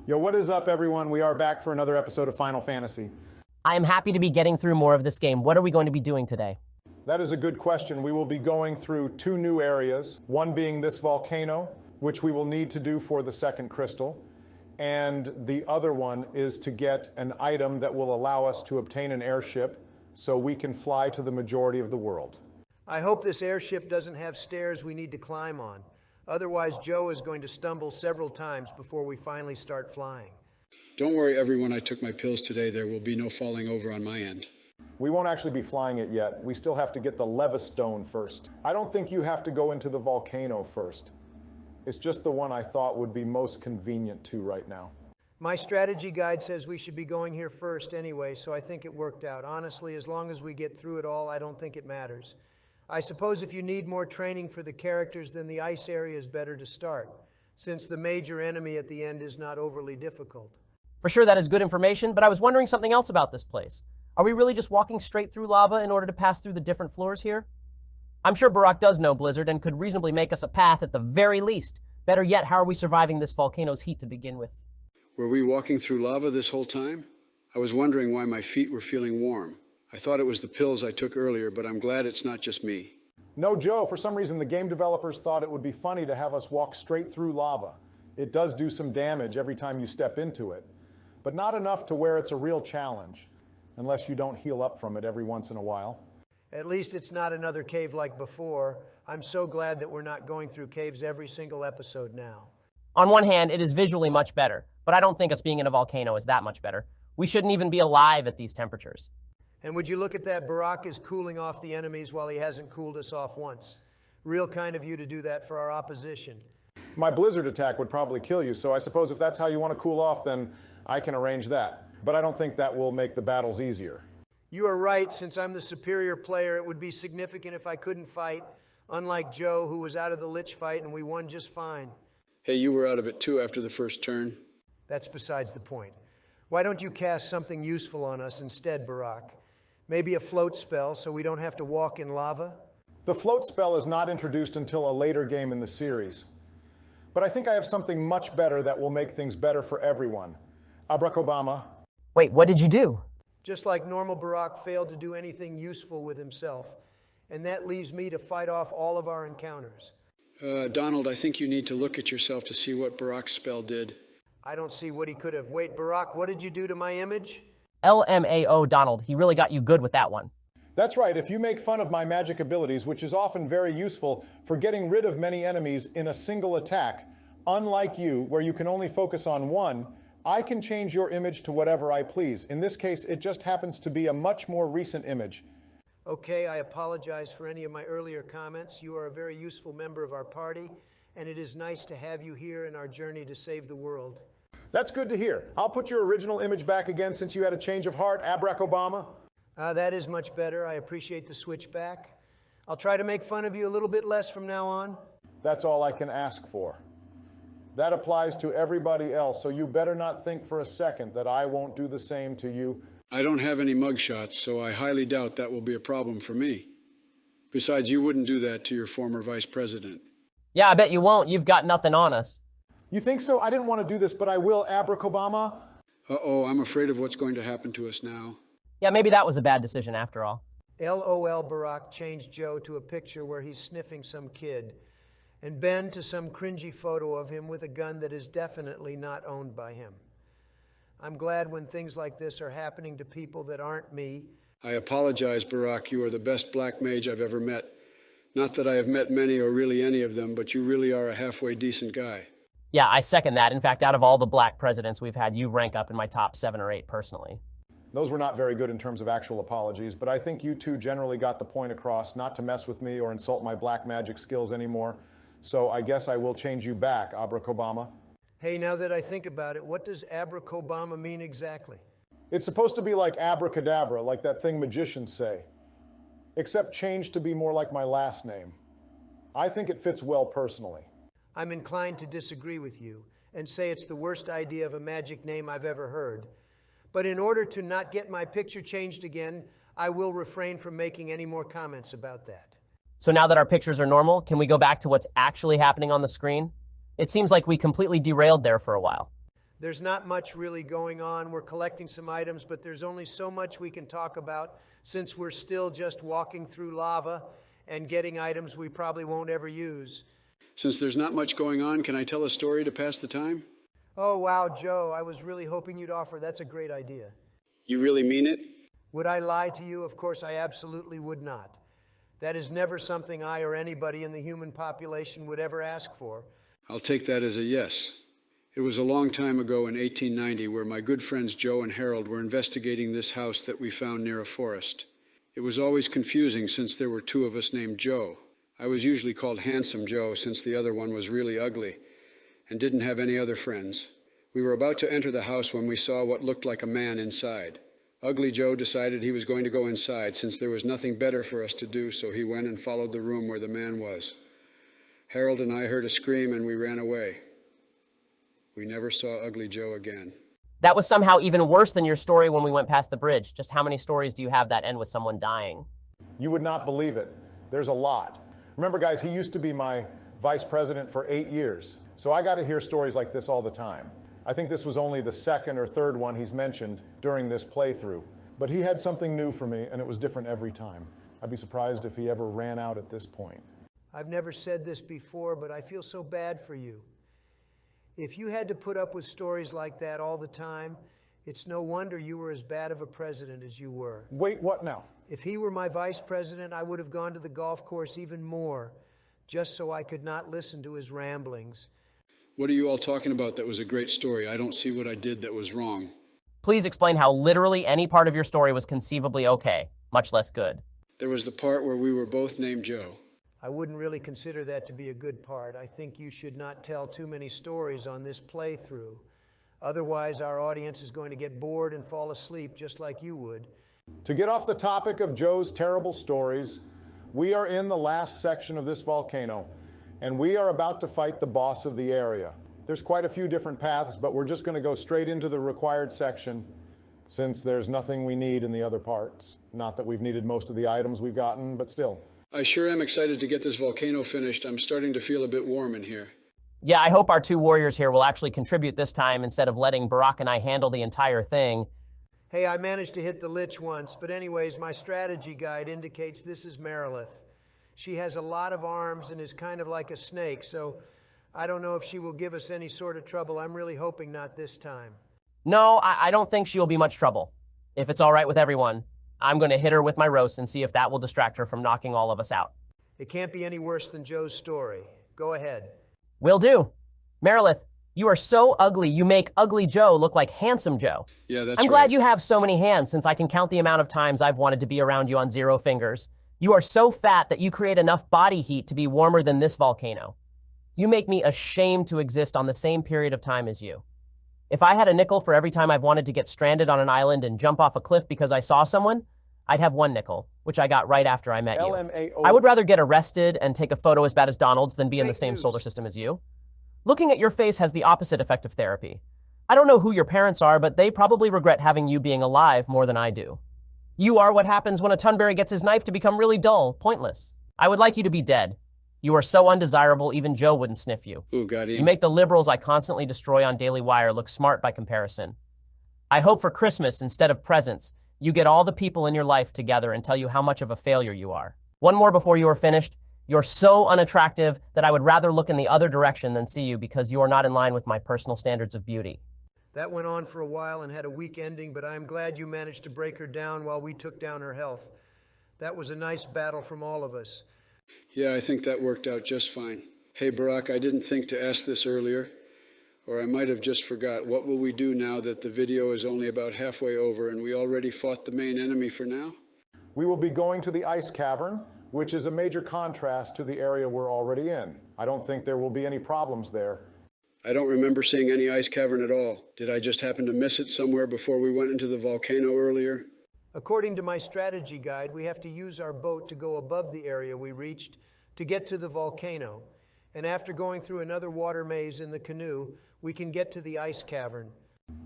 Yo, what is up, everyone? We are back for another episode of Final Fantasy. I am happy to be getting through more of this game. What are we going to be doing today? That is a good question. We will be going through two new areas, one being this volcano, which we will need to do for the second crystal, and the other one is to get an item that will allow us to obtain an airship so we can fly to the majority of the world. I hope this airship doesn't have stairs we need to climb on. Otherwise, Joe is going to stumble several times before we finally start flying. Don't worry, everyone. I took my pills today. There will be no falling over on my end. We won't actually be flying it yet. We still have to get the Levistone first. I don't think you have to go into the volcano first. It's just the one I thought would be most convenient to right now. My strategy guide says we should be going here first anyway, so I think it worked out. Honestly, as long as we get through it all, I don't think it matters. I suppose if you need more training for the characters, then the ice area is better to start, since the major enemy at the end is not overly difficult. For sure, that is good information, but I was wondering something else about this place. Are we really just walking straight through lava in order to pass through the different floors here? I'm sure Barak does know Blizzard and could reasonably make us a path at the very least. Better yet, how are we surviving this volcano's heat to begin with? Were we walking through lava this whole time? I was wondering why my feet were feeling warm. I thought it was the pills I took earlier, but I'm glad it's not just me. No, Joe, for some reason the game developers thought it would be funny to have us walk straight through lava. It does do some damage every time you step into it, but not enough to where it's a real challenge, unless you don't heal up from it every once in a while. At least it's not another cave like before. I'm so glad that we're not going through caves every single episode now. On one hand, it is visually much better, but I don't think us being in a volcano is that much better. We shouldn't even be alive at these temperatures. And would you look at that, Barak is cooling off the enemies while he hasn't cooled us off once. Real kind of you to do that for our opposition. My blizzard attack would probably kill you, so I suppose if that's how you want to cool off, then I can arrange that. But I don't think that will make the battles easier. You are right. Since I'm the superior player, it would be significant if I couldn't fight, unlike Joe, who was out of the Lich fight and we won just fine. Hey, you were out of it too after the first turn. That's besides the point. Why don't you cast something useful on us instead, Barak? Maybe a float spell so we don't have to walk in lava? The float spell is not introduced until a later game in the series. But I think I have something much better that will make things better for everyone. Abracobama. Wait, what did you do? Just like normal, Barak failed to do anything useful with himself. And that leaves me to fight off all of our encounters. Donald, I think you need to look at yourself to see what Barak's spell did. I don't see what he could have. Wait, Barak, what did you do to my image? LMAO, Donald. He really got you good with that one. That's right, if you make fun of my magic abilities, which is often very useful for getting rid of many enemies in a single attack, unlike you, where you can only focus on one, I can change your image to whatever I please. In this case, it just happens to be a much more recent image. Okay, I apologize for any of my earlier comments. You are a very useful member of our party, and it is nice to have you here in our journey to save the world. That's good to hear. I'll put your original image back again since you had a change of heart, Abracobama. That is much better. I appreciate the switch back. I'll try to make fun of you a little bit less from now on. That's all I can ask for. That applies to everybody else, so you better not think for a second that I won't do the same to you. I don't have any mugshots, so I highly doubt that will be a problem for me. Besides, you wouldn't do that to your former vice president. Yeah, I bet you won't. You've got nothing on us. You think so? I didn't want to do this, but I will, Abracobama. Uh-oh, I'm afraid of what's going to happen to us now. Yeah, maybe that was a bad decision after all. LOL Barak changed Joe to a picture where he's sniffing some kid, and Ben to some cringy photo of him with a gun that is definitely not owned by him. I'm glad when things like this are happening to people that aren't me. I apologize, Barak. You are the best black mage I've ever met. Not that I have met many or really any of them, but you really are a halfway decent guy. Yeah, I second that. In fact, out of all the black presidents we've had, you rank up in my top 7 or 8 personally. Those were not very good in terms of actual apologies, but I think you two generally got the point across not to mess with me or insult my black magic skills anymore. So I guess I will change you back, Abracobama. Hey, now that I think about it, what does Abracobama mean exactly? It's supposed to be like abracadabra, like that thing magicians say, except changed to be more like my last name. I think it fits well personally. I'm inclined to disagree with you and say it's the worst idea of a magic name I've ever heard. But in order to not get my picture changed again, I will refrain from making any more comments about that. So now that our pictures are normal, can we go back to what's actually happening on the screen? It seems like we completely derailed there for a while. There's not much really going on. We're collecting some items, but there's only so much we can talk about since we're still just walking through lava and getting items we probably won't ever use. Since there's not much going on, can I tell a story to pass the time? Oh, wow, Joe, I was really hoping you'd offer. That's a great idea. You really mean it? Would I lie to you? Of course, I absolutely would not. That is never something I or anybody in the human population would ever ask for. I'll take that as a yes. It was a long time ago in 1890 where my good friends Joe and Harold were investigating this house that we found near a forest. It was always confusing since there were two of us named Joe. I was usually called Handsome Joe since the other one was really ugly and didn't have any other friends. We were about to enter the house when we saw what looked like a man inside. Ugly Joe decided he was going to go inside since there was nothing better for us to do, so he went and followed the room where the man was. Harold and I heard a scream and we ran away. We never saw Ugly Joe again. That was somehow even worse than your story when we went past the bridge. Just how many stories do you have that end with someone dying? You would not believe it. There's a lot. Remember, guys, he used to be my vice president for 8 years. So I got to hear stories like this all the time. I think this was only the second or third one he's mentioned during this playthrough. But he had something new for me, and it was different every time. I'd be surprised if he ever ran out at this point. I've never said this before, but I feel so bad for you. If you had to put up with stories like that all the time, it's no wonder you were as bad of a president as you were. Wait, what now? If he were my vice president, I would have gone to the golf course even more, just so I could not listen to his ramblings. What are you all talking about that was a great story? I don't see what I did that was wrong. Please explain how literally any part of your story was conceivably okay, much less good. There was the part where we were both named Joe. I wouldn't really consider that to be a good part. I think you should not tell too many stories on this playthrough. Otherwise, our audience is going to get bored and fall asleep just like you would. To get off the topic of Joe's terrible stories, we are in the last section of this volcano, and we are about to fight the boss of the area. There's quite a few different paths, but we're just going to go straight into the required section since there's nothing we need in the other parts. Not that we've needed most of the items we've gotten, but still. I sure am excited to get this volcano finished. I'm starting to feel a bit warm in here. Yeah, I hope our two warriors here will actually contribute this time instead of letting Barack and I handle the entire thing. Hey, I managed to hit the lich once, but anyways, my strategy guide indicates this is Meredith. She has a lot of arms and is kind of like a snake, so I don't know if she will give us any sort of trouble. I'm really hoping not this time. No, I don't think she'll be much trouble. If it's all right with everyone, I'm going to hit her with my roast and see if that will distract her from knocking all of us out. It can't be any worse than Joe's story. Go ahead. Will do. Meredith, you are so ugly, you make Ugly Joe look like Handsome Joe. Yeah, that's I'm right. glad you have so many hands since I can count the amount of times I've wanted to be around you on 0 fingers. You are so fat that you create enough body heat to be warmer than this volcano. You make me ashamed to exist on the same period of time as you. If I had a nickel for every time I've wanted to get stranded on an island and jump off a cliff because I saw someone, I'd have 1 nickel, which I got right after I met you. LMAO. I would rather get arrested and take a photo as bad as Donald's than be in the Fake same news. solar system as you. Looking at your face has the opposite effect of therapy. I don't know who your parents are, but they probably regret having you being alive more than I do. You are what happens when a Tunberry gets his knife to become really dull, pointless. I would like you to be dead. You are so undesirable, even Joe wouldn't sniff you. Ooh, got You him. make the liberals I constantly destroy on Daily Wire look smart by comparison. I hope for Christmas, instead of presents, you get all the people in your life together and tell you how much of a failure you are. One more before you are finished. You're so unattractive that I would rather look in the other direction than see you because you are not in line with my personal standards of beauty. That went on for a while and had a weak ending, but I'm glad you managed to break her down while we took down her health. That was a nice battle from all of us. Yeah, I think that worked out just fine. Hey, Barack, I didn't think to ask this earlier, or I might have just forgot. What will we do now that the video is only about halfway over and we already fought the main enemy for now? We will be going to the ice cavern, which is a major contrast to the area we're already in. I don't think there will be any problems there. I don't remember seeing any ice cavern at all. Did I just happen to miss it somewhere before we went into the volcano earlier? According to my strategy guide, we have to use our boat to go above the area we reached to get to the volcano. And after going through another water maze in the canoe, we can get to the ice cavern.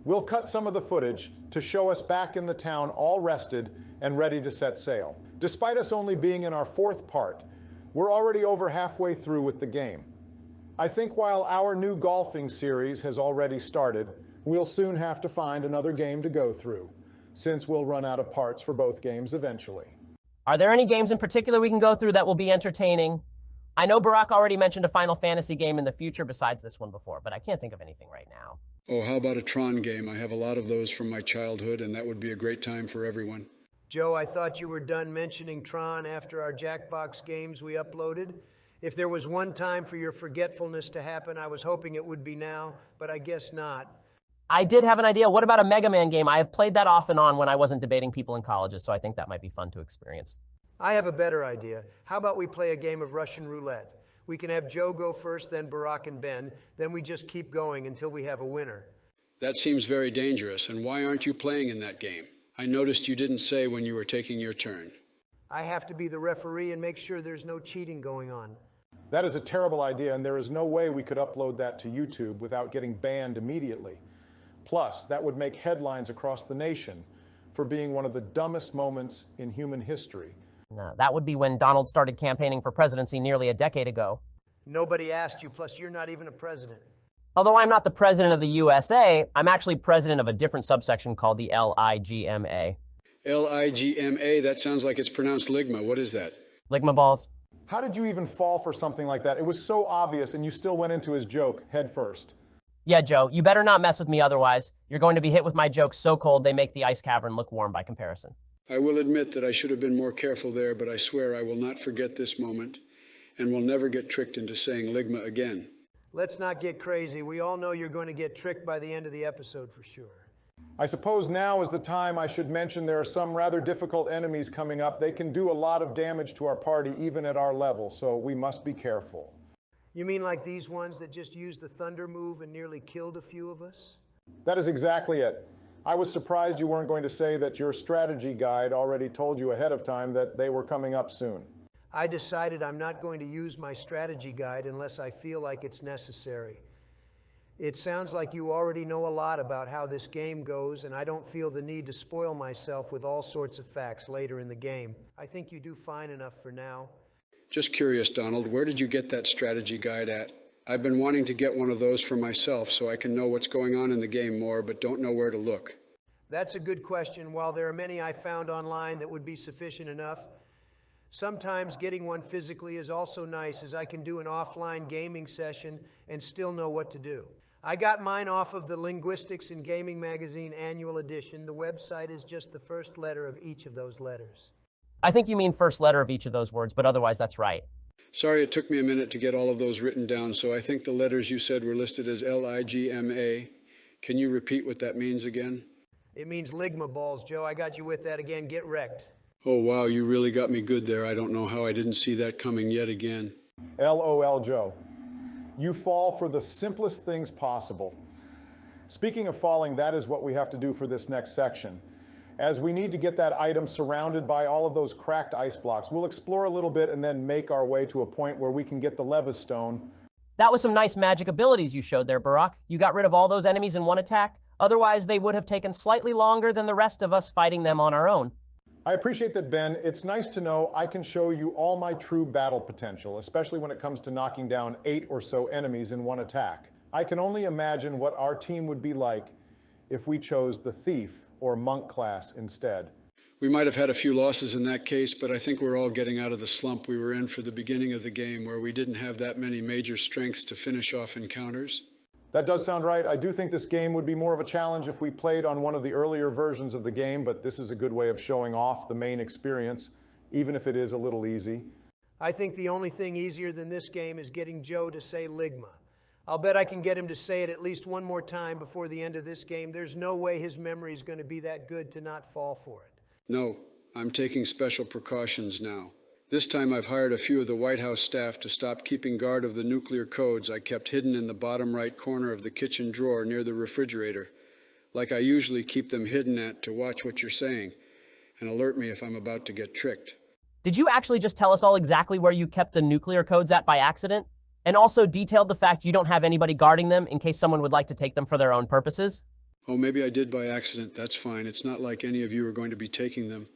We'll cut some of the footage to show us back in the town all rested and ready to set sail. Despite us only being in our 4th part, we're already over halfway through with the game. I think while our new golfing series has already started, We'll soon have to find another game to go through, since we'll run out of parts for both games eventually. Are there any games in particular we can go through that will be entertaining? I know Barack already mentioned a Final Fantasy game in the future besides this one before, but I can't think of anything right now. Oh, how about a Tron game? I have a lot of those from my childhood, and that would be a great time for everyone. Joe, I thought you were done mentioning Tron after our Jackbox games we uploaded. If there was one time for your forgetfulness to happen, I was hoping it would be now, but I guess not. I did have an idea. What about a Mega Man game? I have played that off and on when I wasn't debating people in colleges, so I think that might be fun to experience. I have a better idea. How about we play a game of Russian roulette? We can have Joe go first, then Barack and Ben. Then we just keep going until we have a winner. That seems very dangerous, and why aren't you playing in that game? I noticed you didn't say when you were taking your turn. I have to be the referee and make sure there's no cheating going on. That is a terrible idea, and there is no way we could upload that to YouTube without getting banned immediately. Plus, that would make headlines across the nation for being one of the dumbest moments in human history. No, that would be when Donald started campaigning for presidency nearly a decade ago. Nobody asked you, plus you're not even a president. Although I'm not the president of the USA, I'm actually president of a different subsection called the LIGMA. LIGMA, that sounds like it's pronounced Ligma. What is that? Ligma balls. How did you even fall for something like that? It was so obvious, and you still went into his joke head first. Yeah, Joe, you better not mess with me otherwise. You're going to be hit with my jokes so cold they make the ice cavern look warm by comparison. I will admit that I should have been more careful there, but I swear I will not forget this moment and will never get tricked into saying Ligma again. Let's not get crazy. We all know you're going to get tricked by the end of the episode for sure. I suppose now is the time I should mention there are some rather difficult enemies coming up. They can do a lot of damage to our party, even at our level, so we must be careful. You mean like these ones that just used the thunder move and nearly killed a few of us? That is exactly it. I was surprised you weren't going to say that your strategy guide already told you ahead of time that they were coming up soon. I decided I'm not going to use my strategy guide unless I feel like it's necessary. It sounds like you already know a lot about how this game goes, and I don't feel the need to spoil myself with all sorts of facts later in the game. I think you do fine enough for now. Just curious, Donald, where did you get that strategy guide at? I've been wanting to get one of those for myself so I can know what's going on in the game more, but don't know where to look. That's a good question. While there are many I found online that would be sufficient enough, sometimes getting one physically is also nice, as I can do an offline gaming session and still know what to do. I got mine off of the Linguistics in Gaming Magazine annual edition. The website is just the first letter of each of those letters. I think you mean first letter of each of those words, but otherwise that's right. Sorry it took me a minute to get all of those written down, so I think the letters you said were listed as LIGMA. Can you repeat what that means again? It means Ligma balls, Joe. I got you with that again. Get wrecked. Oh, wow, you really got me good there. I don't know how I didn't see that coming yet again. LOL, Joe. You fall for the simplest things possible. Speaking of falling, that is what we have to do for this next section. As we need to get that item surrounded by all of those cracked ice blocks, we'll explore a little bit and then make our way to a point where we can get the Levis stone. That was some nice magic abilities you showed there, Barack. You got rid of all those enemies in one attack. Otherwise, they would have taken slightly longer than the rest of us fighting them on our own. I appreciate that, Ben. It's nice to know I can show you all my true battle potential, especially when it comes to knocking down 8 or so enemies in one attack. I can only imagine what our team would be like if we chose the Thief or Monk class instead. We might have had a few losses in that case, but I think we're all getting out of the slump we were in for the beginning of the game, where we didn't have that many major strengths to finish off encounters. That does sound right. I do think this game would be more of a challenge if we played on one of the earlier versions of the game, but this is a good way of showing off the main experience, even if it is a little easy. I think the only thing easier than this game is getting Joe to say Ligma. I'll bet I can get him to say it at least one more time before the end of this game. There's no way his memory is going to be that good to not fall for it. No, I'm taking special precautions now. This time I've hired a few of the White House staff to stop keeping guard of the nuclear codes I kept hidden in the bottom right corner of the kitchen drawer near the refrigerator, like I usually keep them hidden at to watch what you're saying and alert me if I'm about to get tricked. Did you actually just tell us all exactly where you kept the nuclear codes at by accident? And also detailed the fact you don't have anybody guarding them in case someone would like to take them for their own purposes? Oh, maybe I did by accident. That's fine. It's not like any of you are going to be taking them.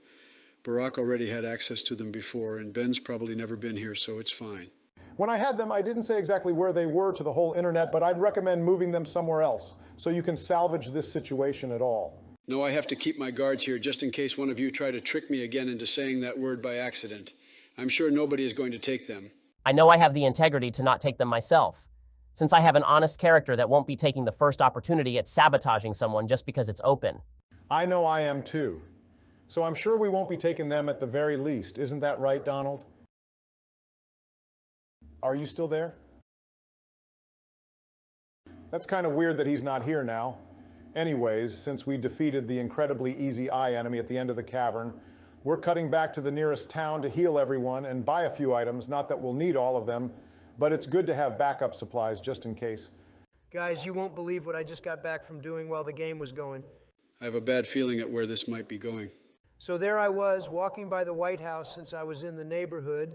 Barack already had access to them before, and Ben's probably never been here, so it's fine. When I had them, I didn't say exactly where they were to the whole internet, but I'd recommend moving them somewhere else so you can salvage this situation at all. No, I have to keep my guards here just in case one of you try to trick me again into saying that word by accident. I'm sure nobody is going to take them. I know I have the integrity to not take them myself, since I have an honest character that won't be taking the first opportunity at sabotaging someone just because it's open. I know I am too. So I'm sure we won't be taking them at the very least. Isn't that right, Donald? Are you still there? That's kind of weird that he's not here now. Anyways, since we defeated the incredibly easy eye enemy at the end of the cavern, we're cutting back to the nearest town to heal everyone and buy a few items. Not that we'll need all of them, but it's good to have backup supplies just in case. Guys, you won't believe what I just got back from doing while the game was going. I have a bad feeling at where this might be going. So there I was, walking by the White House since I was in the neighborhood.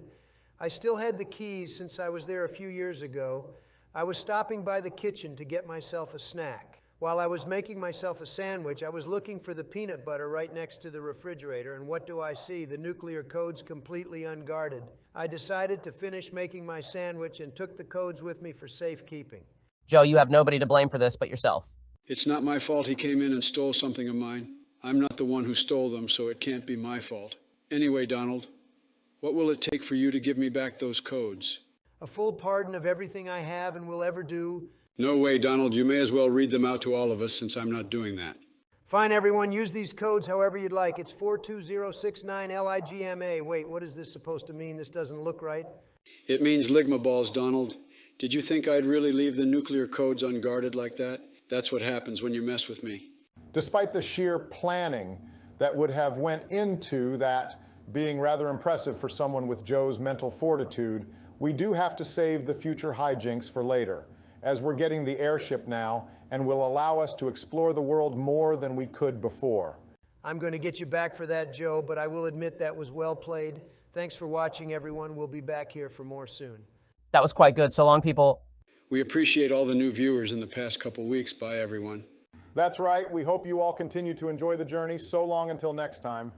I still had the keys since I was there a few years ago. I was stopping by the kitchen to get myself a snack. While I was making myself a sandwich, I was looking for the peanut butter right next to the refrigerator, and what do I see? The nuclear code's completely unguarded. I decided to finish making my sandwich and took the codes with me for safekeeping. Joe, you have nobody to blame for this but yourself. It's not my fault he came in and stole something of mine. I'm not the one who stole them, so it can't be my fault. Anyway, Donald, what will it take for you to give me back those codes? A full pardon of everything I have and will ever do. No way, Donald. You may as well read them out to all of us since I'm not doing that. Fine, everyone. Use these codes however you'd like. It's 42069LIGMA. Wait, what is this supposed to mean? This doesn't look right. It means Ligma balls, Donald. Did you think I'd really leave the nuclear codes unguarded like that? That's what happens when you mess with me. Despite the sheer planning that would have went into that being rather impressive for someone with Joe's mental fortitude, we do have to save the future hijinks for later, as we're getting the airship now and will allow us to explore the world more than we could before. I'm going to get you back for that, Joe, but I will admit that was well played. Thanks for watching, everyone. We'll be back here for more soon. That was quite good. So long, people. We appreciate all the new viewers in the past couple weeks. Bye, everyone. That's right. We hope you all continue to enjoy the journey. So long until next time.